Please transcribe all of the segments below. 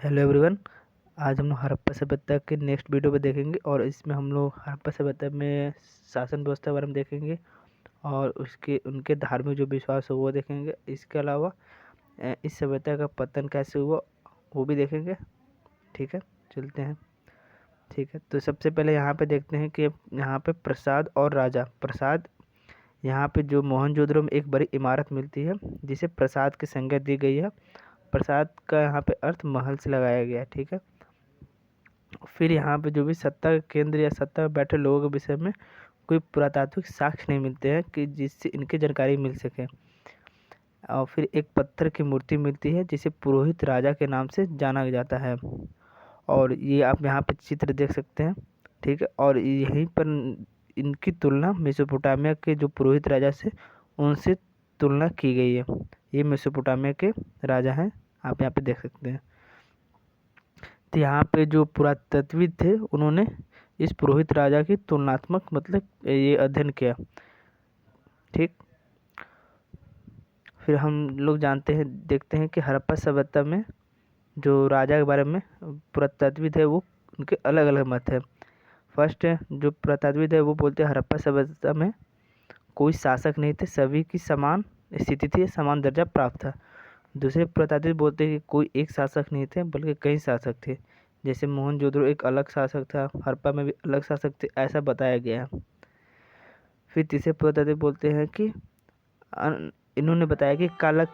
Hello everyone. आज हम लोग हड़प्पा सभ्यता के नेक्स्ट वीडियो पे देखेंगे और इसमें हम लोग हड़प्पा सभ्यता में शासन व्यवस्था के बारे में देखेंगे और उसके उनके धार्मिक जो विश्वास है वो देखेंगे। इसके अलावा इस सभ्यता का पतन कैसे हुआ वो भी देखेंगे। ठीक है, चलते हैं। ठीक है, तो सबसे पहले यहाँ पे देखते हैं कि यहाँ पे प्रसाद और राजा। प्रसाद, यहाँ पे जो मोहनजोदड़ो में एक बड़ी इमारत मिलती है जिसे प्रसाद की संज्ञा दी गई है। प्रसाद का यहाँ पे अर्थ महल से लगाया गया है। ठीक है, फिर यहाँ पे जो भी सत्ता के केंद्र या सत्ता में बैठे लोगों के विषय में कोई पुरातात्विक साक्ष्य नहीं मिलते हैं कि जिससे इनकी जानकारी मिल सके। और फिर एक पत्थर की मूर्ति मिलती है जिसे पुरोहित राजा के नाम से जाना जाता है। और ये आप यहाँ पे चित्र देख सकते हैं। ठीक है, और यहीं पर इनकी तुलना मेसोपोटामिया के जो पुरोहित राजा से उनसे तुलना की गई है। ये मेसोपोटामिया के राजा हैं, आप यहाँ पे देख सकते हैं। तो यहाँ पे जो पुरातत्वविद थे उन्होंने इस पुरोहित राजा की तुलनात्मक मतलब ये अध्ययन किया। ठीक, फिर हम लोग जानते हैं देखते हैं कि हड़प्पा सभ्यता में जो राजा के बारे में पुरातत्वविद है वो उनके अलग अलग मत है। फर्स्ट जो पुरातत्वविद है वो बोलते हैं हड़प्पा सभ्यता में कोई शासक नहीं थे, सभी की समान स्थिति थी, समान दर्जा प्राप्त था। दूसरे पुरातात्विक बोलते हैं कि कोई एक शासक नहीं थे बल्कि कई शासक थे। जैसे मोहनजोदड़ो एक अलग शासक था, हड़प्पा में भी अलग शासक थे, ऐसा बताया गया है। फिर तीसरे पुरातात्विक बोलते हैं कि इन्होंने बताया कि काला।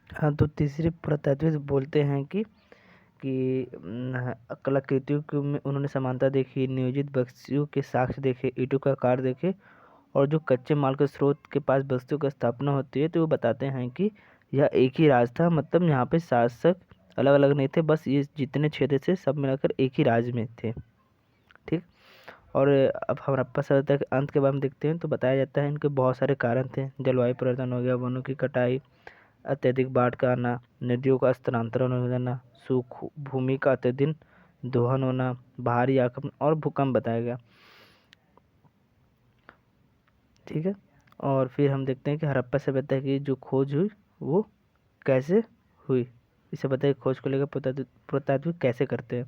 हाँ, तो तीसरे पुरातात्विक बोलते हैं कि कलाकृतियों में उन्होंने समानता देखी, नियोजित बस्तियों के साक्ष्य देखे, ईंटों का आकार देखे और जो कच्चे माल के स्रोत के पास बस्तियों की स्थापना होती है तो वो बताते हैं कि यह एक ही राज था। मतलब यहाँ पे शासक अलग अलग नहीं थे, बस ये जितने क्षेत्र थे सब मिलाकर एक ही राज्य में थे। ठीक, और अब हम हड़प्पा सभ्यता के अंत के बारे में देखते हैं तो बताया जाता है इनके बहुत सारे कारण थे। जलवायु परिवर्तन हो गया, वनों की कटाई, अत्यधिक बाढ़ का आना, नदियों का स्थानांतरण हो जाना, सूख भूमि का अत्यधिक दोहन होना, बाहरी आक्रमण और भूकंप बताया गया। ठीक है, और फिर हम देखते हैं कि हड़प्पा सभ्यता की जो खोज हुई वो कैसे हुई। इस सभ्यता की खोज को लेकर पुरातात्विक कैसे करते हैं।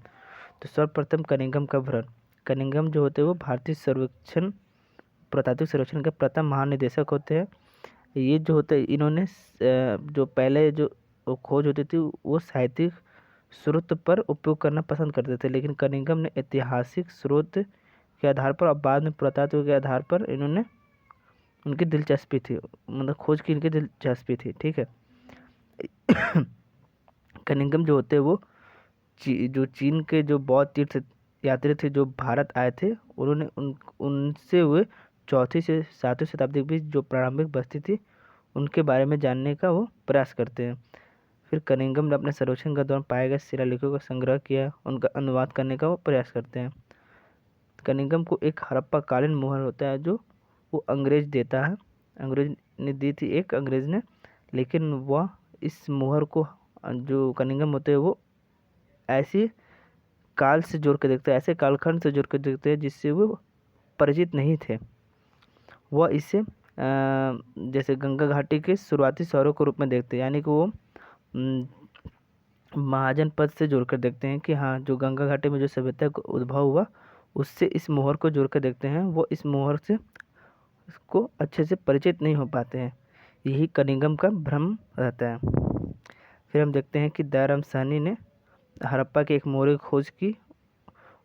तो सर्वप्रथम कनिंघम का भ्रमण। कनिंघम जो होते हैं वो भारतीय सर्वेक्षण पुरातात्विक सर्वेक्षण के प्रथम महानिदेशक होते हैं। ये जो होते हैं इन्होंने जो पहले जो खोज होती थी वो साहित्यिक स्रोत पर उपयोग करना पसंद करते थे, लेकिन कनिंघम ने ऐतिहासिक स्रोत के आधार पर और बाद में पुरातत्व के आधार पर इन्होंने उनकी दिलचस्पी थी, मतलब खोज की इनकी दिलचस्पी थी। ठीक है, कनिंघम जो होते हैं वो जो चीन के जो बौद्ध तीर्थ यात्री थे जो भारत आए थे उन्होंने उनसे हुए चौथी से सातवीं शताब्दी के बीच जो प्रारंभिक बस्ती थी उनके बारे में जानने का वो प्रयास करते हैं। फिर कनिंघम ने अपने सर्वेक्षण के दौरान पाए गए शिलालेखों का संग्रह किया, उनका अनुवाद करने का वो प्रयास करते हैं। कनिंघम को एक हड़प्पा कालीन मुहर होता है जो वो अंग्रेज देता है, अंग्रेज ने दी थी एक अंग्रेज ने, लेकिन वह इस मुहर को जो कनिंघम होते हैं वो ऐसी काल से जोड़ के देखते हैं, ऐसे कालखंड से जोड़ के देखते हैं जिससे वो परिचित नहीं थे। वह इसे जैसे गंगा घाटी के शुरुआती शहरों के रूप में देखते हैं, यानी कि वो महाजन पद से जोड़कर देखते हैं कि हाँ जो गंगा घाटी में जो सभ्यता का उद्भव हुआ उससे इस मोहर को जोड़ कर देखते हैं। वो इस मोहर से इसको अच्छे से परिचित नहीं हो पाते हैं, यही कनिंघम का भ्रम रहता है। फिर हम देखते हैं कि दयाराम साहनी ने हड़प्पा की एक मोहर की खोज की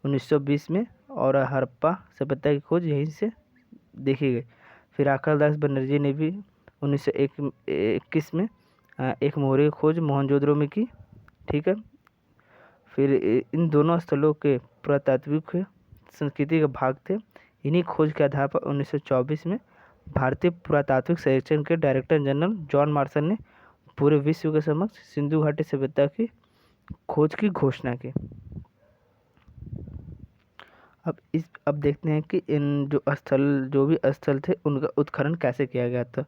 1920 में और हड़प्पा सभ्यता की खोज यहीं से देखी गई। फिर आकाशदास बनर्जी ने भी 1921 में एक मोहर की खोज मोहनजोदड़ो में की। ठीक है, फिर इन दोनों स्थलों के पुरातात्विक संस्कृति के भाग थे। इन्हीं खोज के आधार पर 1924 में भारतीय पुरातात्विक सर्वेक्षण के डायरेक्टर जनरल जॉन मार्शल ने पूरे विश्व के समक्ष सिंधु घाटी सभ्यता की खोज की घोषणा की। अब देखते हैं कि इन जो भी स्थल थे उनका उत्खनन कैसे किया गया था।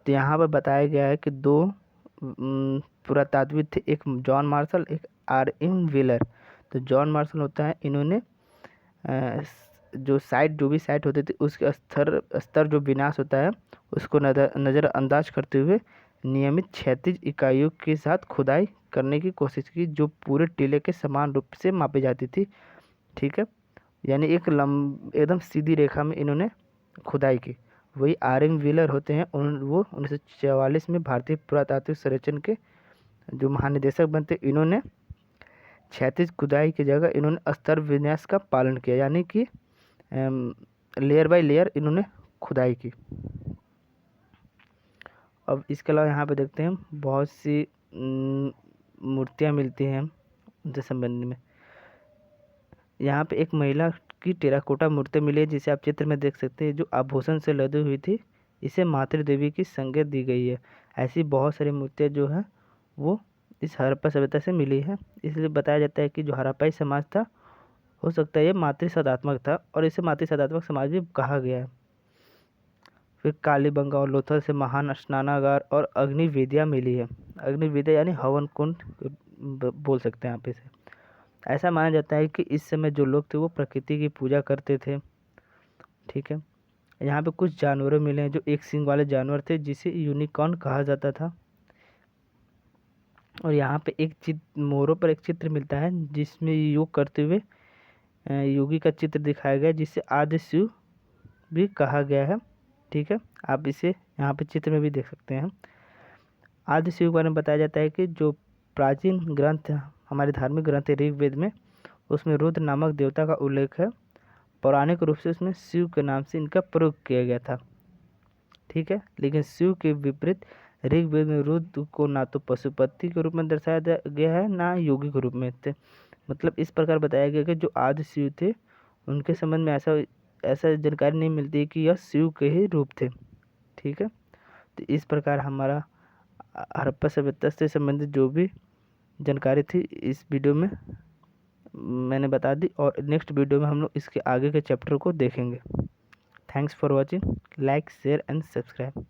तो यहाँ पर बताया गया है कि दो पुरातात्विक थे, एक जॉन मार्शल, एक R.M. व्हीलर। तो जॉन मार्शल होता है, इन्होंने जो भी साइट होती थी उसके स्तर जो विनाश होता है उसको नज़रअंदाज करते हुए नियमित क्षैतिज इकाइयों के साथ खुदाई करने की कोशिश की जो पूरे टीले के समान रूप से मापी जाती थी। ठीक है, यानी एक एकदम सीधी रेखा में इन्होंने खुदाई की। वही आर.एम. व्हीलर होते हैं, वो 1944 में भारतीय पुरातात्विक सर्वेक्षण के जो महानिदेशक बनते, इन्होंने क्षैतिज खुदाई की जगह इन्होंने स्तर विन्यास का पालन किया, यानी कि लेयर बाय लेयर इन्होंने खुदाई की। अब इसके अलावा यहाँ पे देखते हैं बहुत सी मूर्तियाँ मिलती हैं उनसे संबंध में। यहाँ पे एक महिला की टेराकोटा मूर्ति मिली है जिसे आप चित्र में देख सकते हैं, जो आभूषण से लदी हुई थी। इसे मातृ देवी की संकेत दी गई है। ऐसी बहुत सारी मूर्तियाँ जो है वो इस हड़प्पा सभ्यता से मिली है। इसलिए बताया जाता है कि जो हड़प्पाई समाज था, हो सकता है ये मातृसदात्मक था और इसे मातृसदात्मक समाज भी कहा गया है। फिर कालीबंगा और लोथल से महान स्नानागार और अग्निवेदियाँ मिली है। अग्निवेदिया यानी हवन कुंड बोल सकते हैं आप इसे। ऐसा माना जाता है कि इस समय जो लोग थे वो प्रकृति की पूजा करते थे। ठीक है, यहाँ पे कुछ जानवरों मिले हैं जो एक सींग वाले जानवर थे जिसे यूनिकॉर्न कहा जाता था। और यहाँ पे एक मोरों पर एक चित्र मिलता है जिसमें योग करते हुए योगी का चित्र दिखाया गया है, जिसे आदि शिव भी कहा गया है। ठीक है, आप इसे यहाँ पे चित्र में भी देख सकते हैं। आदि शिव के बारे में बताया जाता है कि जो प्राचीन ग्रंथ हमारे धार्मिक ग्रंथ है ऋग्वेद में, उसमें रुद्र नामक देवता का उल्लेख है। पौराणिक रूप से उसमें शिव के नाम से इनका प्रयोग किया गया था। ठीक है, लेकिन शिव के विपरीत ऋग्वेद में रुद्र को ना तो पशुपति के रूप में दर्शाया गया है, ना योगी के रूप में थे। मतलब इस प्रकार बताया गया कि जो आदि शिव थे उनके संबंध में ऐसा जानकारी नहीं मिलती कि यह शिव के ही रूप थे। ठीक है, तो इस प्रकार हमारा हड़प्पा सभ्यता से संबंधित जो भी जानकारी थी इस वीडियो में मैंने बता दी, और नेक्स्ट वीडियो में हम लोग इसके आगे के चैप्टर को देखेंगे। Thanks for watching, like share and subscribe.